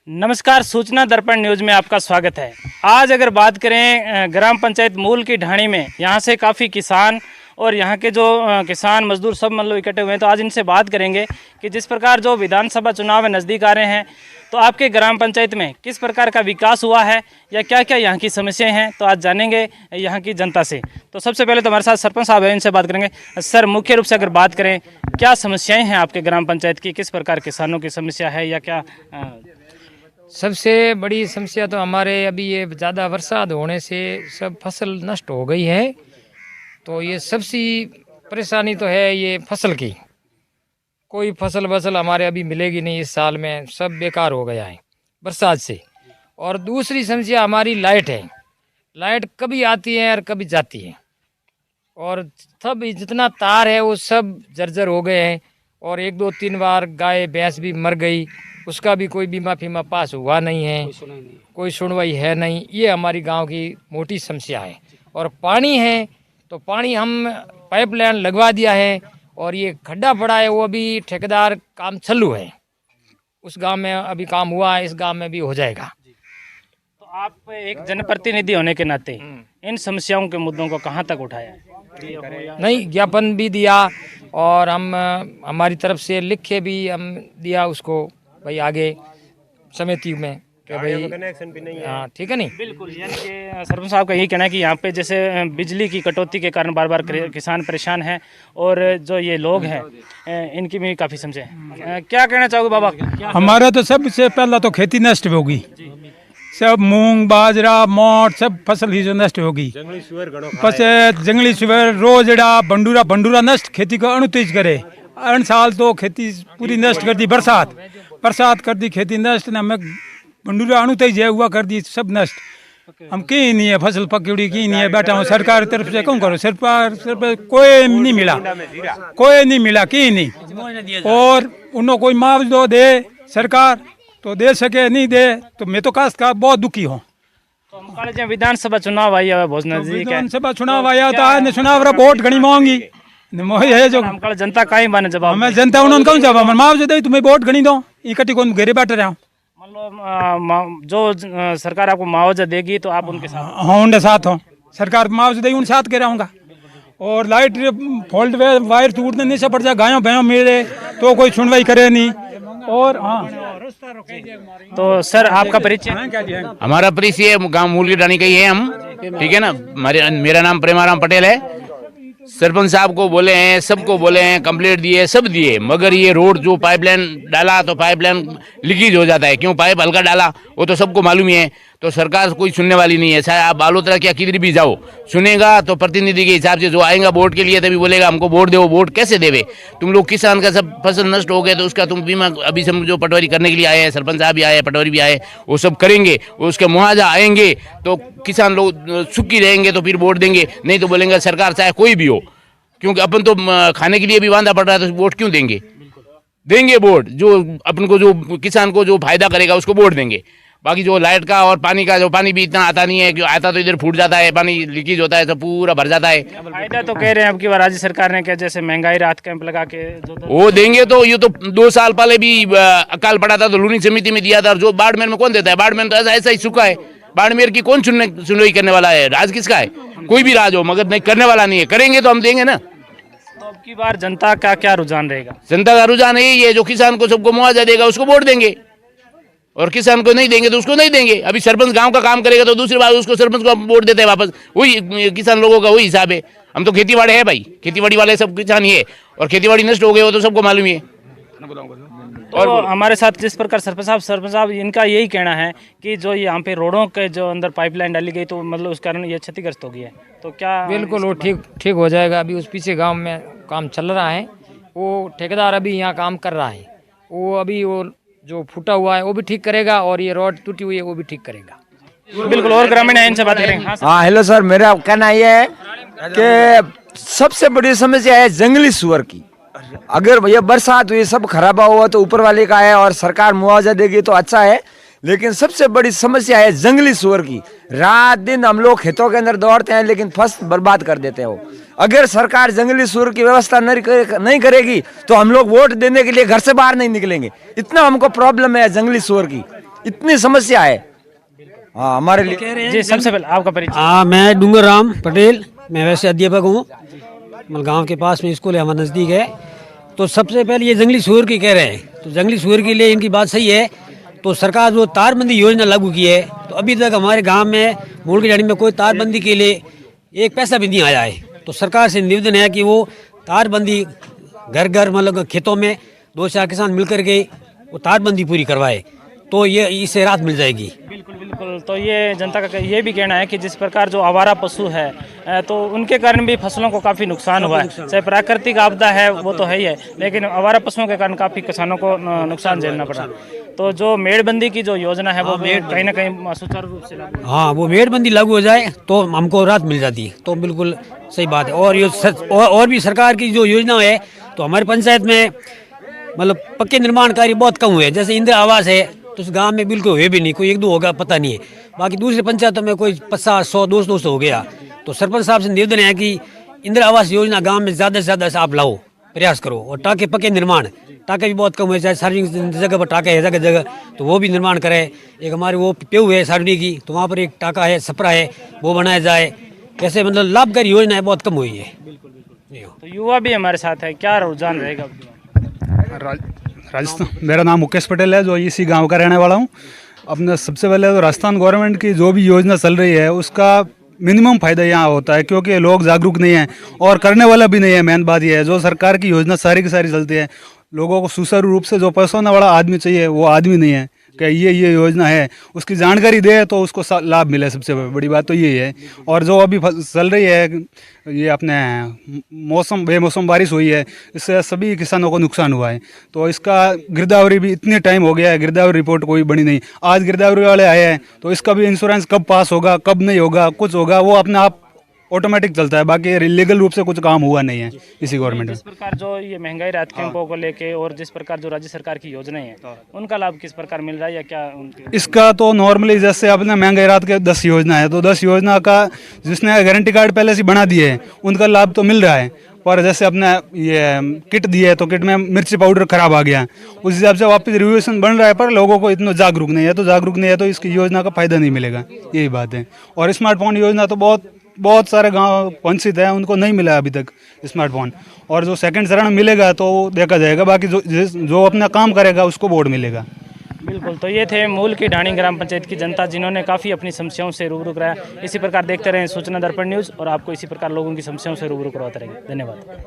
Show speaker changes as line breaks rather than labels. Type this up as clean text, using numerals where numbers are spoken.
नमस्कार, सूचना दर्पण न्यूज में आपका स्वागत है। आज अगर बात करें ग्राम पंचायत मूल की ढाणी में, यहाँ से काफ़ी किसान और यहाँ के जो किसान मजदूर सब मतलब इकट्ठे हुए हैं, तो आज इनसे बात करेंगे कि जिस प्रकार जो विधानसभा चुनाव नज़दीक आ रहे हैं, तो आपके ग्राम पंचायत में किस प्रकार का विकास हुआ है या क्या क्या यहाँ की समस्याएं हैं, तो आज जानेंगे यहाँ की जनता से। तो सबसे पहले तो हमारे साथ सरपंच साहब हैं, इनसे बात करेंगे। सर, मुख्य रूप से अगर बात करें, क्या समस्याएँ हैं आपके ग्राम पंचायत की, किस प्रकार किसानों की समस्या है या क्या?
सबसे बड़ी समस्या तो हमारे अभी ये ज़्यादा बरसात होने से सब फसल नष्ट हो गई है। तो ये सबसे परेशानी तो है ये फसल की। कोई फसल हमारे अभी मिलेगी नहीं इस साल में, सब बेकार हो गया है बरसात से। और दूसरी समस्या हमारी लाइट है। लाइट कभी आती है और कभी जाती है, और सब जितना तार है वो सब जर्जर हो गए हैं। और 1-2-3 बार गाय भैंस भी मर गई, उसका भी कोई बीमा फीमा पास हुआ नहीं है, कोई सुनवाई है नहीं। ये हमारी गांव की मोटी समस्या है। और पानी है तो पानी हम पाइपलाइन लगवा दिया है, और ये खड्डा पड़ा है वो अभी ठेकेदार काम चालू है। उस गांव में अभी काम हुआ है, इस गांव में भी हो जाएगा।
तो आप एक जनप्रतिनिधि होने के नाते इन समस्याओं के मुद्दों को कहाँ तक उठाया?
नहीं, ज्ञापन भी दिया और हम हमारी तरफ से लिख के भी हम दिया उसको भाई आगे समिति में कि भाई हाँ ठीक है। नहीं
बिल्कुल, यानी कि सरपंच साहब का यही कहना है कि यहाँ पे जैसे बिजली की कटौती के कारण बार बार किसान परेशान हैं, और जो ये लोग हैं इनकी भी काफ़ी समस्या है। क्या कहना चाहोगे बाबा?
हमारा तो सबसे पहला तो खेती नष्ट होगी, सब मूंग बाजरा मोट सब फसल ही जो नष्ट होगी। बस जंगली सुअर रोजड़ा बंडूरा नष्ट खेती को अणुतेज करे। अन साल तो खेती पूरी नष्ट कर दी, बरसात कर दी, खेती नष्ट न में बंडूरा अणुतेज है हुआ कर दी, सब नष्ट। हम कहीं नहीं है, फसल पकड़ी की नहीं है, बैठा हूँ सरकार की तरफ से कौन करो, सरकार कोई नहीं मिला कहीं नहीं। और उन्होंने कोई मुआवजा दे सरकार तो दे सके, नहीं दे तो मैं तो काश्तकार बहुत दुखी हूँ।
तो विधानसभा चुनाव आई है,
विधानसभा चुनाव आया था, चुनाव वोट घनी मांगी है जो
जनता का ही माने जवाब,
मैं जनता उन्होंने कौन जवाब मुआवजा दे तुम्हें वोट घनी दो, इकट्ठी कौन घेरे बैठे रहा हूँ।
मतलब जो सरकार आपको मुआवजा देगी तो आप उनके साथ?
हाँ, उनके साथ हो, सरकार मुआवजा देगी उनके साथ के रहूँगा। और लाइट फॉल्ट वायर टूटने नहीं से पड़ जाए, गायों भैंसों मिले तो कोई सुनवाई करे नहीं। और हाँ,
तो सर आपका परिचय?
हमारा परिचय गांव मूल की ढाणी का ही है हम, ठीक है ना। मेरा नाम प्रेमाराम पटेल है। सरपंच साहब को बोले हैं, सबको बोले हैं, कंप्लेंट दिए, सब दिए, मगर ये रोड जो पाइपलाइन डाला तो पाइपलाइन लीकेज हो जाता है। क्यों? पाइप हल्का डाला, वो तो सबको मालूम ही है। तो सरकार कोई सुनने वाली नहीं है। चाहे आप बालोतरा क्या किधर भी जाओ, सुनेगा तो प्रतिनिधि के हिसाब से जो आएगा वोट के लिए तभी बोलेगा हमको वोट दो। वोट कैसे देवे? तुम लोग किसान का सब फसल नष्ट हो गए तो उसका तुम बीमा, अभी सब जो पटवारी करने के लिए आए हैं, सरपंच साहब भी आए, पटवारी भी आए, वो सब करेंगे, उसके मुआवजा आएंगे तो किसान लोग सुखी रहेंगे, तो फिर वोट देंगे। नहीं तो बोलेंगे सरकार चाहे कोई भी हो, क्योंकि अपन तो खाने के लिए भी बांधा पड़ रहा है, तो वोट क्यों देंगे? वोट जो अपन को, जो किसान को जो फायदा करेगा उसको वोट देंगे। बाकी जो लाइट का और पानी का, जो पानी भी इतना आता नहीं है, क्यों आता तो इधर फूट जाता है, पानी लीकेज होता है तो पूरा भर जाता है।
फायदा तो कह रहे हैं अब की बार राज्य सरकार ने, क्या जैसे महंगाई राहत कैंप लगा के
वो देंगे। तो ये तो 2 साल पहले भी अकाल पड़ा था तो लूनी समिति में दिया था, और जो बाड़मेर में कौन देता है? बाड़मेर तो ऐसा ही सूखा है। बाड़मेर की कौन सुनवाई करने वाला है? राज किसका है? कोई भी राज हो, मगर नहीं करने वाला नहीं है। करेंगे तो हम देंगे ना।
तो अब की बार जनता का क्या रुझान रहेगा?
जनता का रुझान यही है, जो किसान को सबको मुआवजा देगा उसको वोट देंगे, और किसान को नहीं देंगे तो उसको नहीं देंगे। अभी सरपंच गांव का काम करेगा तो दूसरी बार उसको सरपंच को वोट देते हैं वापस। वही किसान लोगों का वही हिसाब है। हम तो खेतीबाड़ी है भाई, खेतीबाड़ी वाले सब किसान ही है, और खेतीबाड़ी नष्ट हो गए हो तो सबको मालूम ही है।
और हमारे साथ जिस प्रकार सरपंच साहब इनका यही कहना है कि जो यहाँ पे रोडों के जो अंदर पाइपलाइन डाली गई तो मतलब उस कारण ये क्षतिग्रस्त हो गई है, तो क्या?
बिल्कुल वो ठीक हो जाएगा। अभी उस पीछे गांव में काम चल रहा है, वो ठेकेदार अभी यहाँ काम कर रहा है। वो अभी वो जो फूटा हुआ है वो भी ठीक करेगा, और ये रोड टूटी हुई है वो भी ठीक करेगा।
बिल्कुल, और ग्रामीण है, इनसे बात करेंगे।
हाँ हेलो सर, मेरा कहना यह है कि सबसे बड़ी समस्या है जंगली सुअर की। अगर ये बरसात हुई सब खराबा हुआ तो ऊपर वाले का है, और सरकार मुआवजा देगी तो अच्छा है। लेकिन सबसे बड़ी समस्या है जंगली सुअर की। रात दिन हम लोग खेतों के अंदर दौड़ते हैं लेकिन फसल बर्बाद कर देते हैं। अगर सरकार जंगली सुअर की व्यवस्था नहीं करेगी तो हम लोग वोट देने के लिए घर से बाहर नहीं निकलेंगे। इतना हमको प्रॉब्लम है जंगली सुअर की। इतनी समस्या है हाँ हमारे लिए।
जी सबसे पहले आपका परिचय।
हाँ, मैं डूंगर राम पटेल, मैं वैसे अध्यापक हूँ। मलगांव के पास में स्कूल है, हमारे नज़दीक है। तो सबसे पहले ये जंगली सूअर की कह रहे हैं, तो जंगली सूअर के लिए इनकी बात सही है। तो सरकार जो तारबंदी योजना लागू की है, तो अभी तक हमारे गांव में मूल की डाणी में कोई तारबंदी के लिए एक पैसा भी नहीं आया है। तो सरकार से निवेदन है कि वो तारबंदी घर घर मतलब खेतों में 2-4 किसान मिलकर के वो तारबंदी पूरी करवाए, तो ये इससे राहत मिल जाएगी।
बिल्कुल बिल्कुल। तो ये जनता का ये भी कहना है कि जिस प्रकार जो आवारा पशु है तो उनके कारण भी फसलों को काफ़ी नुकसान हुआ है। चाहे प्राकृतिक आपदा है वो तो है ही है, लेकिन आवारा पशुओं के कारण काफ़ी किसानों को नुकसान झेलना पड़ा। तो जो मेड़बंदी की जो योजना है वो कहीं ना कहीं सुचारू रूप से लागू।
हाँ, वो मेड़बंदी लागू हो जाए तो हमको राहत मिल जाती है, तो बिल्कुल सही बात है। और ये और भी सरकार की जो योजना है, तो हमारी पंचायत में मतलब पक्के निर्माण कार्य बहुत कम हुए हैं। जैसे इंदिरा आवास है, तो उस गांव में बिल्कुल हुए भी नहीं, कोई 1-2 होगा पता नहीं है। बाकी दूसरे पंचायतों में कोई 50-100 200 हो गया। तो सरपंच साहब से निवेदन है कि इंदिरा आवास योजना गांव में ज़्यादा से ज़्यादा आप लाओ, प्रयास करो। और टाके पक्के निर्माण, टाके भी बहुत कम हुए, चाहे सार्वजनिक जगह पर टाके है जगह जगह, तो वो भी निर्माण करें। एक हमारे वो पेऊ है सार्वजनिक की, तो वहाँ पर एक टाका है, छपरा है, वो बनाया जाए। ऐसे मतलब लाभकारी योजनाएं बहुत कम हुई है।
तो युवा भी हमारे साथ है, क्या रुझान रहेगा?
राजस्थान, मेरा नाम मुकेश पटेल है, जो इसी गांव का रहने वाला हूं। अपने सबसे पहले तो राजस्थान गवर्नमेंट की जो भी योजना चल रही है उसका मिनिमम फायदा यहाँ होता है, क्योंकि लोग जागरूक नहीं हैं और करने वाला भी नहीं है। मेन बात यह है, जो सरकार की योजना सारी की सारी चलती है, लोगों को सुचारू रूप से जो पैसा वाला आदमी चाहिए वो आदमी नहीं है कि ये योजना है, उसकी जानकारी दे तो उसको लाभ मिले। सबसे बड़ी बात तो यही है। और जो अभी चल रही है ये अपने बेमौसम बारिश हुई है, इससे सभी किसानों को नुकसान हुआ है। तो इसका गिरदावरी भी इतने टाइम हो गया है, गिरदावरी रिपोर्ट कोई बनी नहीं। आज गिरदावरी वाले आए हैं, तो इसका भी इंश्योरेंस कब पास होगा कब नहीं होगा कुछ होगा, वो अपने आप ऑटोमेटिक चलता है। बाकी लीगल रूप से कुछ काम हुआ नहीं है इसी गवर्नमेंट में।
जिस प्रकार जो ये महंगाई राहत कैंपों को लेके और जिस प्रकार जो राज्य सरकार की योजनाएं हैं उनका लाभ किस प्रकार मिल रहा है या क्या उनके?
इसका तो नॉर्मली जैसे अपने महंगाई राहत के 10 योजना है, तो 10 योजना का जिसने गारंटी कार्ड पहले से बना दिए हैं उनका लाभ तो मिल रहा है। पर जैसे अपने ये किट दी है, तो किट में मिर्ची पाउडर खराब आ गया, उस हिसाब से वापस रिवोल्यूशन बन रहा है, पर लोगों को इतना जागरूक नहीं है। तो जागरूक नहीं है तो इसकी योजना का फायदा नहीं मिलेगा, यही बात है। और स्मार्टफोन योजना तो बहुत सारे गांव वंचित हैं, उनको नहीं मिला अभी तक स्मार्टफोन। और जो सेकंड चरण मिलेगा तो देखा जाएगा, बाकी जो अपना काम करेगा उसको वोट मिलेगा।
बिल्कुल। तो ये थे मूल की ढाणी ग्राम पंचायत की जनता, जिन्होंने काफ़ी अपनी समस्याओं से रूबरू कराया। इसी प्रकार देखते रहें सूचना दर्पण न्यूज़, और आपको इसी प्रकार लोगों की समस्याओं से रूबरू करवाते रहेंगे। धन्यवाद।